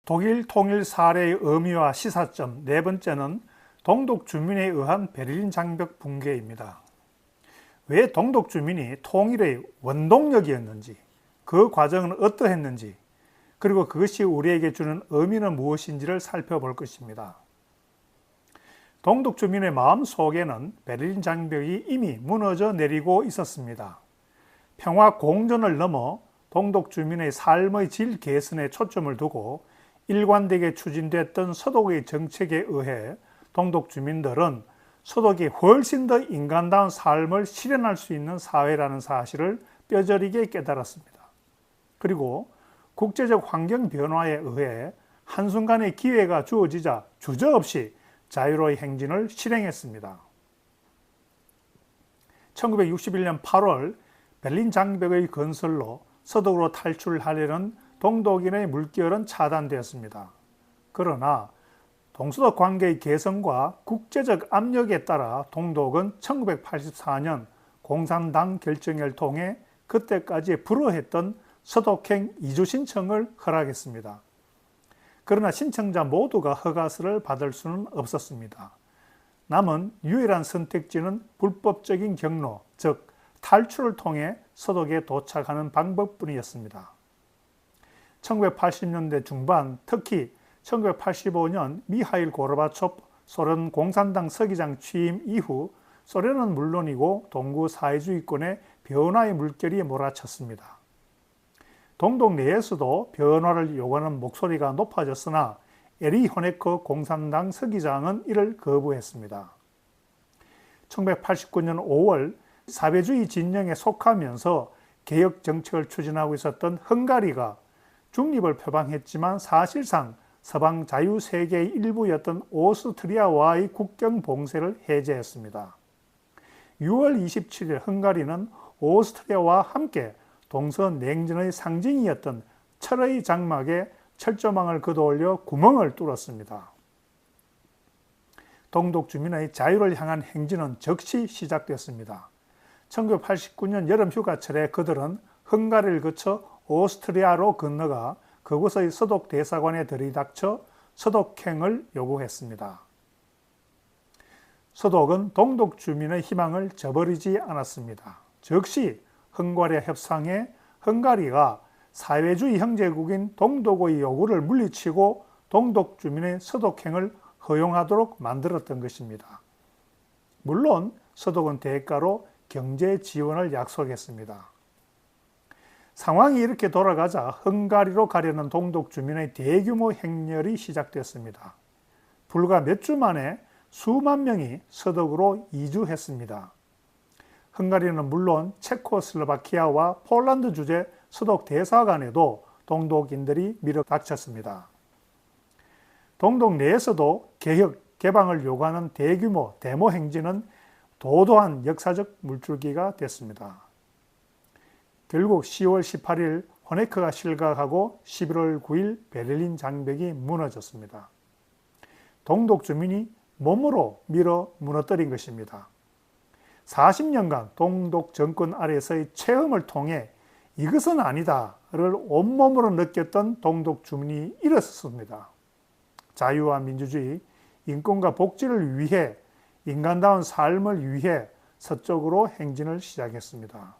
독일 통일 사례의 의미와 시사점 네 번째는 동독 주민에 의한 베를린 장벽 붕괴입니다. 왜 동독 주민이 통일의 원동력이었는지, 그 과정은 어떠했는지, 그리고 그것이 우리에게 주는 의미는 무엇인지를 살펴볼 것입니다. 동독 주민의 마음 속에는 베를린 장벽이 이미 무너져 내리고 있었습니다. 평화 공존을 넘어 동독 주민의 삶의 질 개선에 초점을 두고 일관되게 추진됐던 서독의 정책에 의해 동독 주민들은 서독이 훨씬 더 인간다운 삶을 실현할 수 있는 사회라는 사실을 뼈저리게 깨달았습니다. 그리고 국제적 환경 변화에 의해 한순간의 기회가 주어지자 주저없이 자유로의 행진을 실행했습니다. 1961년 8월 베를린 장벽의 건설로 서독으로 탈출하려는 동독인의 물결은 차단되었습니다. 그러나 동서독 관계의 개선과 국제적 압력에 따라 동독은 1984년 공산당 결정을 통해 그때까지 불허했던 서독행 이주 신청을 허락했습니다. 그러나 신청자 모두가 허가서를 받을 수는 없었습니다. 남은 유일한 선택지는 불법적인 경로, 즉 탈출을 통해 서독에 도착하는 방법뿐이었습니다. 1980년대 중반, 특히 1985년 미하일 고르바초프 소련 공산당 서기장 취임 이후 소련은 물론이고 동구 사회주의권의 변화의 물결이 몰아쳤습니다. 동독 내에서도 변화를 요구하는 목소리가 높아졌으나 에리 호네커 공산당 서기장은 이를 거부했습니다. 1989년 5월 사회주의 진영에 속하면서 개혁 정책을 추진하고 있었던 헝가리가 중립을 표방했지만 사실상 서방 자유세계의 일부였던 오스트리아와의 국경 봉쇄를 해제했습니다. 6월 27일 헝가리는 오스트리아와 함께 동서냉전의 상징이었던 철의 장막에 철조망을 걷어올려 구멍을 뚫었습니다. 동독 주민의 자유를 향한 행진은 즉시 시작됐습니다. 1989년 여름 휴가철에 그들은 헝가리를 거쳐 오스트리아로 건너가 그곳의 서독 대사관에 들이닥쳐 서독행을 요구했습니다. 서독은 동독 주민의 희망을 저버리지 않았습니다. 즉시 헝가리와 협상해 헝가리가 사회주의 형제국인 동독의 요구를 물리치고 동독 주민의 서독행을 허용하도록 만들었던 것입니다. 물론 서독은 대가로 경제 지원을 약속했습니다. 상황이 이렇게 돌아가자 헝가리로 가려는 동독 주민의 대규모 행렬이 시작됐습니다. 불과 몇 주 만에 수만 명이 서독으로 이주했습니다. 헝가리는 물론 체코슬로바키아와 폴란드 주재 서독 대사관에도 동독인들이 밀어닥쳤습니다. 동독 내에서도 개혁, 개방을 요구하는 대규모 데모 행진은 도도한 역사적 물줄기가 됐습니다. 결국 10월 18일 호네커가 실각하고 11월 9일 베를린 장벽이 무너졌습니다. 동독 주민이 몸으로 밀어 무너뜨린 것입니다. 40년간 동독 정권 아래에서의 체험을 통해 이것은 아니다를 온몸으로 느꼈던 동독 주민이 일어섰습니다. 자유와 민주주의, 인권과 복지를 위해 인간다운 삶을 위해 서쪽으로 행진을 시작했습니다.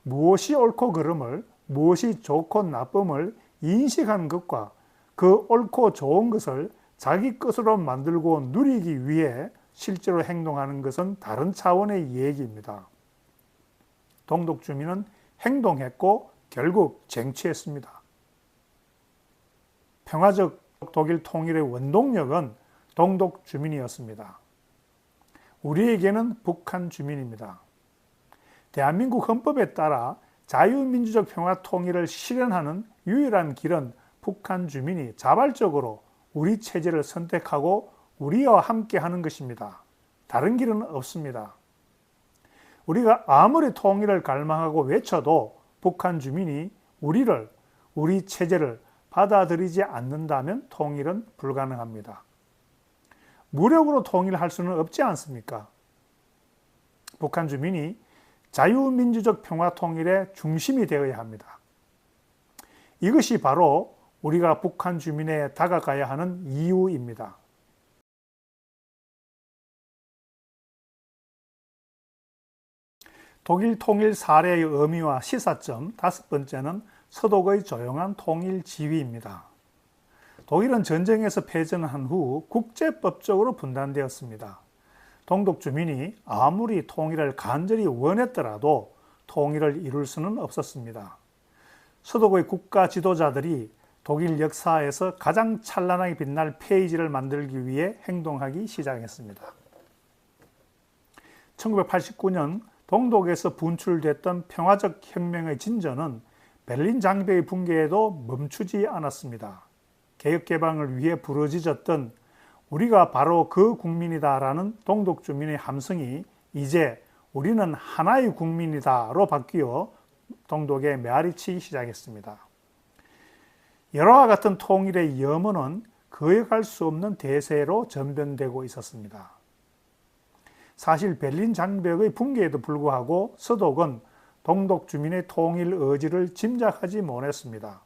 무엇이 옳고 그름을, 무엇이 좋고 나쁨을 인식하는 것과 그 옳고 좋은 것을 자기 것으로 만들고 누리기 위해 실제로 행동하는 것은 다른 차원의 얘기입니다. 동독 주민은 행동했고 결국 쟁취했습니다. 평화적 독일 통일의 원동력은 동독 주민이었습니다. 우리에게는 북한 주민입니다. 대한민국 헌법에 따라 자유민주적 평화 통일을 실현하는 유일한 길은 북한 주민이 자발적으로 우리 체제를 선택하고 우리와 함께 하는 것입니다. 다른 길은 없습니다. 우리가 아무리 통일을 갈망하고 외쳐도 북한 주민이 우리 체제를 받아들이지 않는다면 통일은 불가능합니다. 무력으로 통일할 수는 없지 않습니까? 북한 주민이 자유민주적 평화 통일의 중심이 되어야 합니다. 이것이 바로 우리가 북한 주민에 다가가야 하는 이유입니다. 독일 통일 사례의 의미와 시사점, 다섯 번째는 서독의 조용한 통일 지위입니다. 독일은 전쟁에서 패전한 후 국제법적으로 분단되었습니다. 동독 주민이 아무리 통일을 간절히 원했더라도 통일을 이룰 수는 없었습니다. 서독의 국가 지도자들이 독일 역사에서 가장 찬란하게 빛날 페이지를 만들기 위해 행동하기 시작했습니다. 1989년 동독에서 분출됐던 평화적 혁명의 진전은 베를린 장벽의 붕괴에도 멈추지 않았습니다. 개혁개방을 위해 부르짖었던 우리가 바로 그 국민이다라는 동독 주민의 함성이 이제 우리는 하나의 국민이다로 바뀌어 동독에 메아리 치기 시작했습니다. 열화와 같은 통일의 염원은 거역할 수 없는 대세로 전변되고 있었습니다. 사실 베를린 장벽의 붕괴에도 불구하고 서독은 동독 주민의 통일 의지를 짐작하지 못했습니다.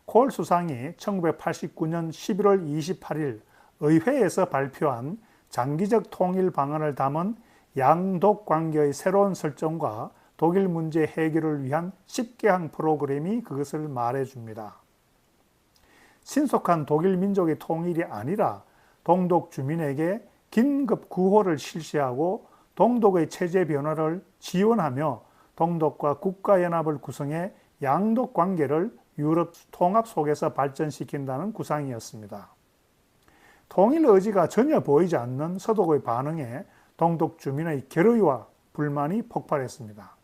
콜 수상이 1989년 11월 28일 의회에서 발표한 장기적 통일 방안을 담은 양독 관계의 새로운 설정과 독일 문제 해결을 위한 10개항 프로그램이 그것을 말해줍니다. 신속한 독일 민족의 통일이 아니라 동독 주민에게 긴급 구호를 실시하고 동독의 체제 변화를 지원하며 동독과 국가연합을 구성해 양독 관계를 유럽 통합 속에서 발전시킨다는 구상이었습니다. 통일 의지가 전혀 보이지 않는 서독의 반응에 동독 주민의 결의와 불만이 폭발했습니다.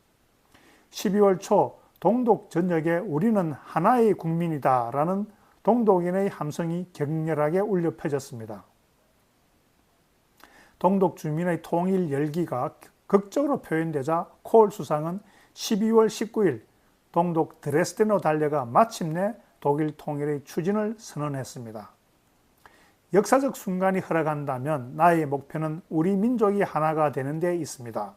12월 초 동독 전역에 우리는 하나의 국민이다 라는 동독인의 함성이 격렬하게 울려 퍼졌습니다. 동독 주민의 통일 열기가 극적으로 표현되자 콜 수상은 12월 19일 동독 드레스덴으로 달려가 마침내 독일 통일의 추진을 선언했습니다. 역사적 순간이 허락한다면 나의 목표는 우리 민족이 하나가 되는 데 있습니다.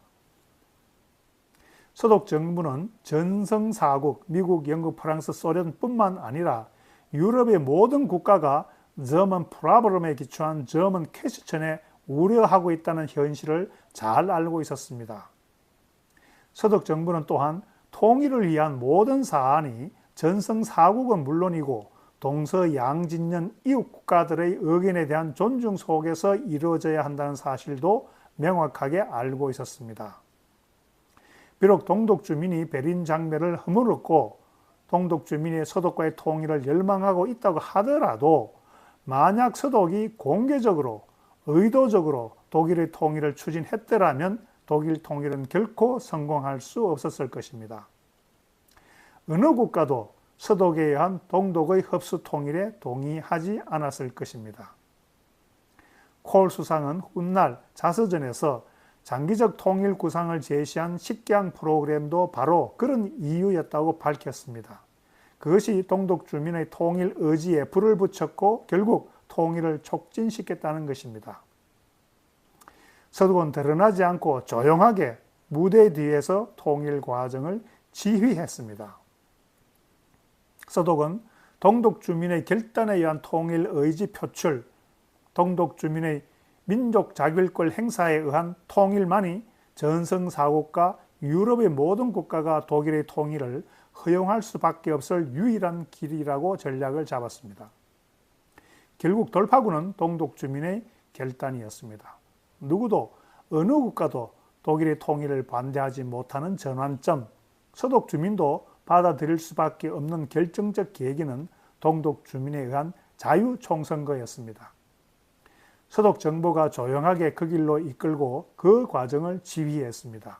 서독 정부는 전성사국 미국, 영국, 프랑스, 소련뿐만 아니라 유럽의 모든 국가가 저먼 프라블럼에 기초한 저먼 퀘스천에 우려하고 있다는 현실을 잘 알고 있었습니다. 서독 정부는 또한 통일을 위한 모든 사안이 전성사국은 물론이고 동서양진연 이웃 국가들의 의견에 대한 존중 속에서 이루어져야 한다는 사실도 명확하게 알고 있었습니다. 비록 동독 주민이 베를린 장벽을 허물었고 동독 주민이 서독과의 통일을 열망하고 있다고 하더라도 만약 서독이 공개적으로 의도적으로 독일의 통일을 추진했더라면 독일 통일은 결코 성공할 수 없었을 것입니다. 어느 국가도 서독에 의한 동독의 흡수 통일에 동의하지 않았을 것입니다. 콜 수상은 훗날 자서전에서 장기적 통일 구상을 제시한 10개항 프로그램도 바로 그런 이유였다고 밝혔습니다. 그것이 동독 주민의 통일 의지에 불을 붙였고 결국 통일을 촉진시켰다는 것입니다. 서독은 드러나지 않고 조용하게 무대 뒤에서 통일 과정을 지휘했습니다. 서독은 동독 주민의 결단에 의한 통일 의지 표출, 동독 주민의 민족 자결권 행사에 의한 통일만이 전성사국과 유럽의 모든 국가가 독일의 통일을 허용할 수밖에 없을 유일한 길이라고 전략을 잡았습니다. 결국 돌파구는 동독 주민의 결단이었습니다. 누구도 어느 국가도 독일의 통일을 반대하지 못하는 전환점, 서독 주민도 받아들일 수밖에 없는 결정적 계기는 동독 주민에 의한 자유총선거였습니다. 서독 정부가 조용하게 그 길로 이끌고 그 과정을 지휘했습니다.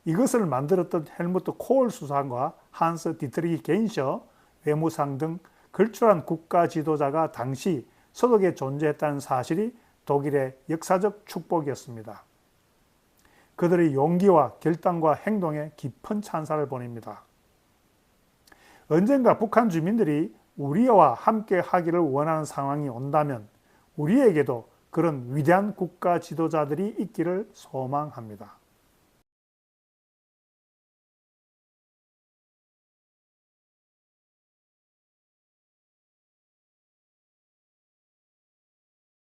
이것을 만들었던 헬무트 콜 수상과 한스 디트리히 겐셔 외무상 등 걸출한 국가 지도자가 당시 서독에 존재했다는 사실이 독일의 역사적 축복이었습니다. 그들의 용기와 결단과 행동에 깊은 찬사를 보냅니다. 언젠가 북한 주민들이 우리와 함께 하기를 원하는 상황이 온다면 우리에게도 그런 위대한 국가 지도자들이 있기를 소망합니다.